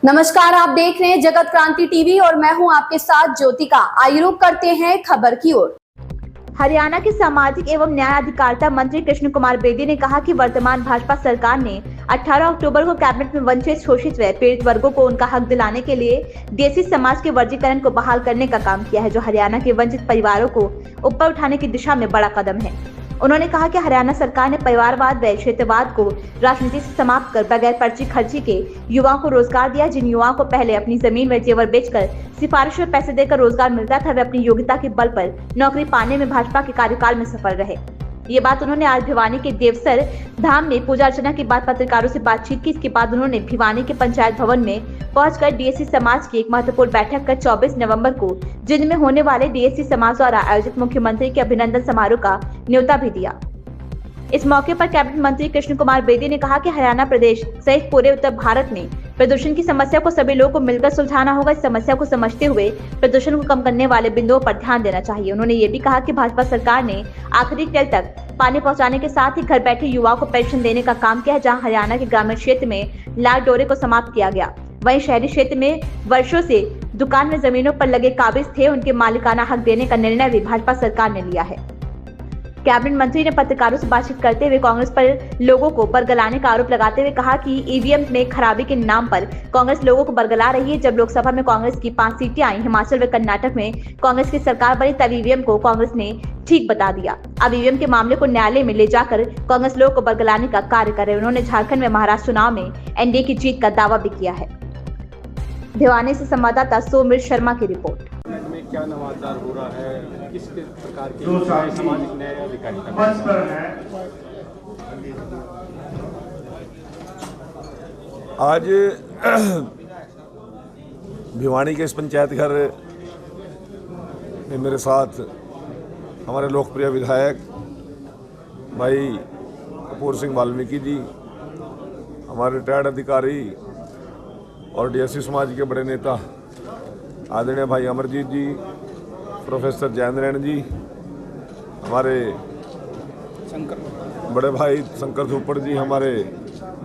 नमस्कार, आप देख रहे हैं जगत क्रांति टीवी और मैं हूं आपके साथ ज्योतिका। आइए रुक करते हैं खबर की ओर। हरियाणा के सामाजिक एवं न्याय अधिकारिता मंत्री कृष्ण कुमार बेदी ने कहा कि वर्तमान भाजपा सरकार ने 18 अक्टूबर को कैबिनेट में वंचित, शोषित व पीड़ित वर्गों को उनका हक दिलाने के लिए देसी समाज के वर्गीकरण को बहाल करने का काम किया है, जो हरियाणा के वंचित परिवारों को ऊपर उठाने की दिशा में बड़ा कदम है। उन्होंने कहा कि हरियाणा सरकार ने परिवारवाद व क्षेत्रवाद को राजनीति से समाप्त कर बगैर पर्ची खर्ची के युवाओं को रोजगार दिया। जिन युवाओं को पहले अपनी जमीन व जेवर बेचकर सिफारिश में पैसे देकर रोजगार मिलता था, वे अपनी योग्यता के बल पर नौकरी पाने में भाजपा के कार्यकाल में सफल रहे। ये बात उन्होंने आज भिवानी के देवसर धाम में पूजा अर्चना के बाद पत्रकारों से बातचीत की। इसके बाद उन्होंने भिवानी के पंचायत भवन में पहुंचकर डीएससी समाज की एक महत्वपूर्ण बैठक कर 24 नवंबर को जिंद में होने वाले डीएससी समाज द्वारा आयोजित मुख्यमंत्री के अभिनंदन समारोह का न्योता भी दिया। इस मौके पर कैबिनेट मंत्री कृष्ण कुमार बेदी ने कहा कि हरियाणा प्रदेश सहित पूरे उत्तर भारत में प्रदूषण की समस्या को सभी लोगों को मिलकर सुलझाना होगा। इस समस्या को समझते हुए प्रदूषण को कम करने वाले बिंदुओं पर ध्यान देना चाहिए। उन्होंने ये भी कहा कि भाजपा सरकार ने आखिरी टेल तक पानी पहुंचाने के साथ ही घर बैठे युवाओं को पेंशन देने का काम किया है। जहां हरियाणा के ग्रामीण क्षेत्र में लाल डोरे को समाप्त किया गया, वहीं शहरी क्षेत्र में वर्षों से दुकान में जमीनों पर लगे काबिज थे, उनके मालिकाना हक देने का निर्णय भी भाजपा सरकार ने लिया है। कैबिनेट मंत्री ने पत्रकारों से बातचीत करते हुए कांग्रेस पर लोगों को बरगलाने का आरोप लगाते हुए कहा कि ईवीएम में खराबी के नाम पर कांग्रेस लोगों को बरगला रही है। जब लोकसभा में कांग्रेस की 5 सीटें आई, हिमाचल व कर्नाटक में कांग्रेस की सरकार बनी, तब ईवीएम को कांग्रेस ने ठीक बता दिया। अब ईवीएम के मामले को न्यायालय में ले जाकर कांग्रेस लोगों को बरगलाने का कार्य कर रहे हैं। उन्होंने झारखंड में महाराष्ट्र चुनाव में एनडीए की जीत का दावा भी किया है। भिवानी से संवाददाता सोमिर शर्मा की रिपोर्ट। में क्या नवाचार हो रहा है, किस प्रकार के सामाजिक न्याय अधिकारिता आज भिवानी के इस पंचायत घर में मेरे साथ हमारे लोकप्रिय विधायक भाई कपूर सिंह वाल्मीकि जी, हमारे रिटायर्ड अधिकारी और डीएससी समाज के बड़े नेता आदरणीय भाई अमरजीत जी, प्रोफेसर जयेंद्रन जी, हमारे बड़े भाई शंकर धूपड़ जी, हमारे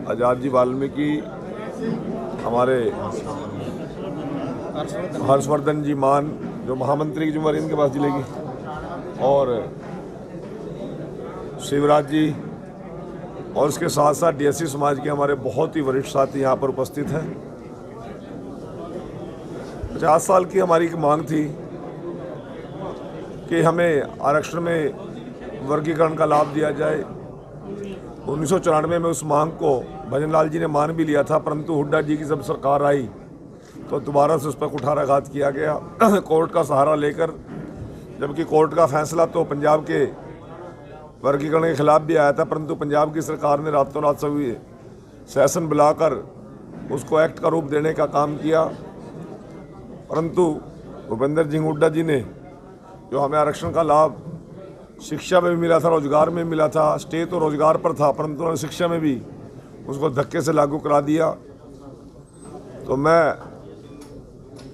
आजाद जी वाल्मीकि, हमारे हर्षवर्धन जी मान, जो महामंत्री की जिम्मेदारी इनके पास जिलेगी, और शिवराज जी, और उसके साथ साथ डीएससी समाज के हमारे बहुत ही वरिष्ठ साथी यहाँ पर उपस्थित हैं। 50 साल की हमारी एक मांग थी कि हमें आरक्षण में वर्गीकरण का लाभ दिया जाए। 1994 में उस मांग को भजनलाल जी ने मान भी लिया था, परंतु हुड्डा जी की जब सरकार आई तो दोबारा से उस पर कुठाराघात किया गया कोर्ट का सहारा लेकर, जबकि कोर्ट का फैसला तो पंजाब के वर्गीकरण के खिलाफ भी आया था, परंतु पंजाब की सरकार ने रातों रात सभी सेशन बुलाकर उसको एक्ट का रूप देने का काम किया। परंतु भूपेंद्र सिंह हुड्डा जी ने, जो हमें आरक्षण का लाभ शिक्षा में भी मिला था, रोजगार में मिला था, स्टे तो रोजगार पर था, परंतु उन्होंने शिक्षा में भी उसको धक्के से लागू करा दिया। तो मैं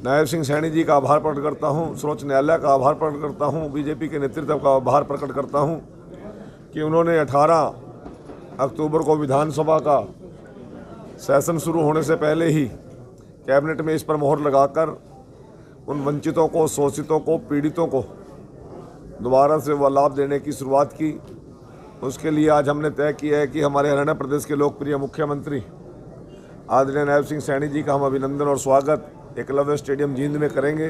नायब सिंह सैनी जी का आभार प्रकट करता हूं, सर्वोच्च न्यायालय का आभार प्रकट करता हूं, बीजेपी के नेतृत्व का आभार प्रकट करता हूं कि उन्होंने 18 अक्टूबर को विधानसभा का सेशन शुरू होने से पहले ही कैबिनेट में इस पर मोहर लगाकर उन वंचितों को, शोषितों को, पीड़ितों को दोबारा से वह लाभ देने की शुरुआत की। उसके लिए आज हमने तय किया है कि हमारे हरियाणा प्रदेश के लोकप्रिय मुख्यमंत्री आदरणीय नायब सिंह सैनी जी का हम अभिनंदन और स्वागत एकलव्य स्टेडियम जींद में करेंगे,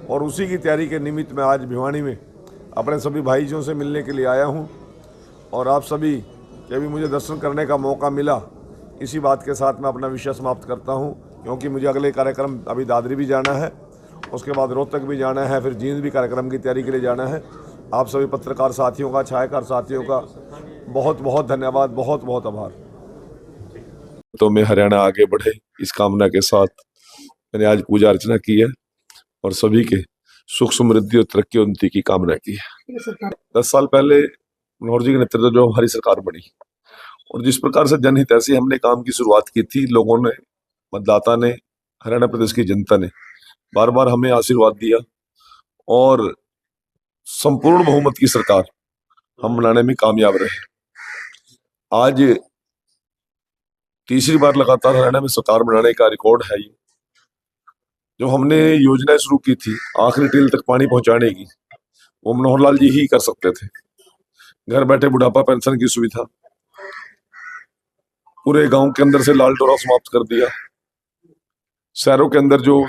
और उसी की तैयारी के निमित्त मैं आज भिवानी में अपने सभी भाइयों से मिलने के लिए आया हूँ। और आप सभी के भी मुझे दर्शन करने का मौका मिला, इसी बात के साथ मैं अपना विषय समाप्त करता हूँ, क्योंकि मुझे अगले कार्यक्रम अभी दादरी भी जाना है, उसके बाद रोहतक भी जाना है, फिर जींद भी कार्यक्रम की तैयारी के लिए जाना है। आप सभी पत्रकार साथियों का, छायाकार साथियों का बहुत बहुत धन्यवाद, बहुत बहुत आभार। तो मैं हरियाणा आगे बढ़े इस कामना के साथ मैंने आज पूजा अर्चना की है और सभी के सुख समृद्धि और तरक्की उन्नति की कामना की है। 10 साल पहले मनोहर जी के नेतृत्व जो हमारी सरकार बनी और जिस प्रकार से जनहित ऐसी हमने काम की शुरुआत की थी, लोगों ने, मतदाता ने, हरियाणा प्रदेश की जनता ने बार बार हमें आशीर्वाद दिया और संपूर्ण बहुमत की सरकार हम बनाने में कामयाब रहे। आज तीसरी बार लगातार हरियाणा में सरकार बनाने का रिकॉर्ड है। जो हमने योजनाएं शुरू की थी आखिरी टील तक पानी पहुंचाने की, वो मनोहर लाल जी ही कर सकते थे। घर बैठे बुढ़ापा पेंशन की सुविधा, पूरे गांव के अंदर से लाल डोरा समाप्त कर दिया। शहरों के अंदर जो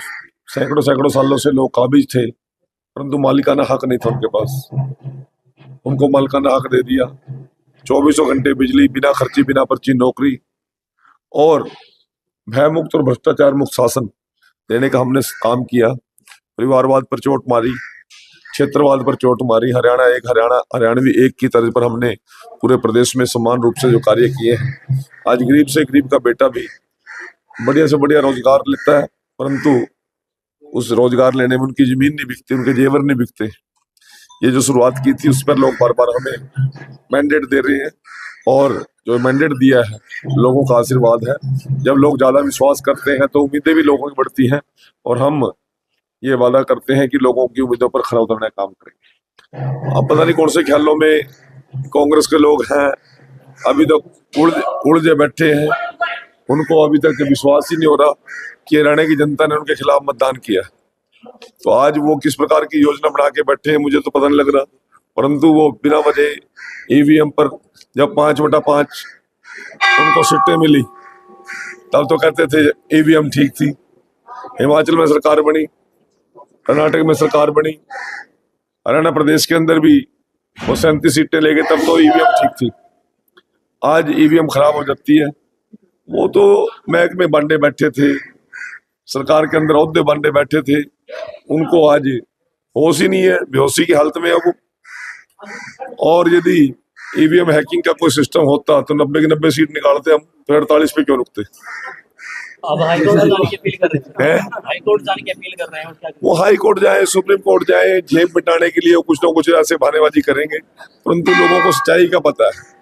सैकड़ों सैकड़ों सालों से लोग काबिज थे परंतु मालिकाना हक नहीं था उनके पास, उनको मालिकाना हक दे दिया। 24 घंटे बिजली, बिना खर्ची बिना पर्ची नौकरी और भय मुक्त और भ्रष्टाचार मुक्त शासन देने का हमने काम किया। परिवारवाद पर चोट मारी, क्षेत्रवाद पर चोट मारी। हरियाणा एक, हरियाणवी एक की तर्ज पर हमने पूरे प्रदेश में समान रूप से जो कार्य किए हैं। आज गरीब से गरीब का बेटा भी बढ़िया से बढ़िया रोजगार लेता है, परंतु उस रोजगार लेने में उनकी जमीन नहीं बिकती, उनके जेवर नहीं बिकते। ये जो शुरुआत की थी उस पर लोग बार बार हमें मैंडेट दे रहे हैं और जो मैंडेट दिया है लोगों का आशीर्वाद है। जब लोग ज्यादा विश्वास करते हैं तो उम्मीदें भी लोगों की बढ़ती हैं और हम ये वादा करते हैं कि लोगों की उम्मीदों पर खरा उतरने का काम करेंगे। अब पता नहीं कौन से ख्यालों में कांग्रेस के लोग हैं, अभी तक उलझे बैठे हैं। उनको अभी तक विश्वास ही नहीं हो रहा कि हरियाणा की जनता ने उनके खिलाफ मतदान किया। तो आज वो किस प्रकार की योजना बना के बैठे हैं मुझे तो पता नहीं लग रहा, परंतु वो बिना वजह ईवीएम पर जब 5/5 उनको सीटें मिली तब तो कहते थे ईवीएम ठीक थी। हिमाचल में सरकार बनी, कर्नाटक में सरकार बनी, हरियाणा प्रदेश के अंदर भी वो 37 सीटें ले गए तब तो ईवीएम ठीक थी। आज ईवीएम खराब हो जाती है। वो तो महकमे बांटे बैठे थे, सरकार के अंदर ओहदे बांटे बैठे थे, उनको आज होश ही नहीं है, बेहोशी की हालत में है वो। और यदि ईवीएम हैकिंग का कोई सिस्टम होता तो 90 की 90 सीट निकालते हम, तो 48 पे क्यों रुकते? अब हाईकोर्ट जाने की अपील कर रहे हैं, हाईकोर्ट जाने की अपील कर रहे हैं और क्या वो हाई कोर्ट जाए, सुप्रीम कोर्ट जाए, जेब मिटाने के लिए कुछ ना कुछ ऐसे बहानेबाजी करेंगे, परंतु लोगों को सच्चाई का पता है।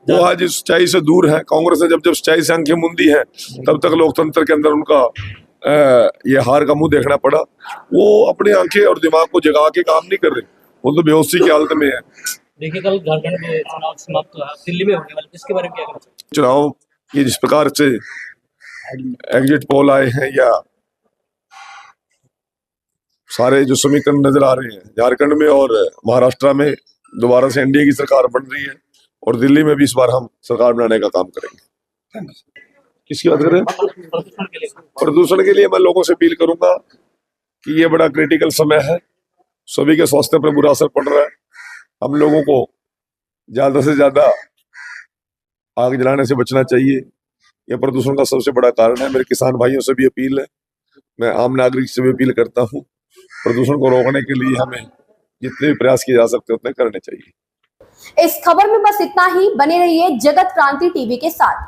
वो आज इस सच्चाई से दूर है। कांग्रेस ने जब सच्चाई से आंखें मूंदी है तब तक लोकतंत्र के अंदर उनका ये हार का मुंह देखना पड़ा। वो अपनी आंखें और दिमाग को जगा के काम नहीं कर रहे, वो तो बेहोशी की हालत में है। देखिए कल झारखंड में चुनाव समाप्त हुआ, दिल्ली में होने वाले, इसके बारे में क्या कहना चाहिए? चुनाव ये जिस प्रकार से एग्जिट पोल आए हैं या सारे जो समीकरण नजर आ रहे हैं, झारखंड में और महाराष्ट्र में दोबारा से एनडीए की सरकार बन रही है और दिल्ली में भी इस बार हम सरकार बनाने का काम करेंगे। किसकी बात कर रहे हैं? प्रदूषण के लिए मैं लोगों से अपील करूंगा कि ये बड़ा क्रिटिकल समय है, सभी के स्वास्थ्य पर बुरा असर पड़ रहा है। हम लोगों को ज्यादा से ज्यादा आग जलाने से बचना चाहिए, यह प्रदूषण का सबसे बड़ा कारण है। मेरे किसान भाइयों से भी अपील है, मैं आम नागरिक से भी अपील करता हूँ, प्रदूषण को रोकने के लिए हमें जितने भी प्रयास किए जा सकते उतने करने चाहिए। इस खबर में बस इतना ही। बने रहिए जगत क्रांति टीवी के साथ।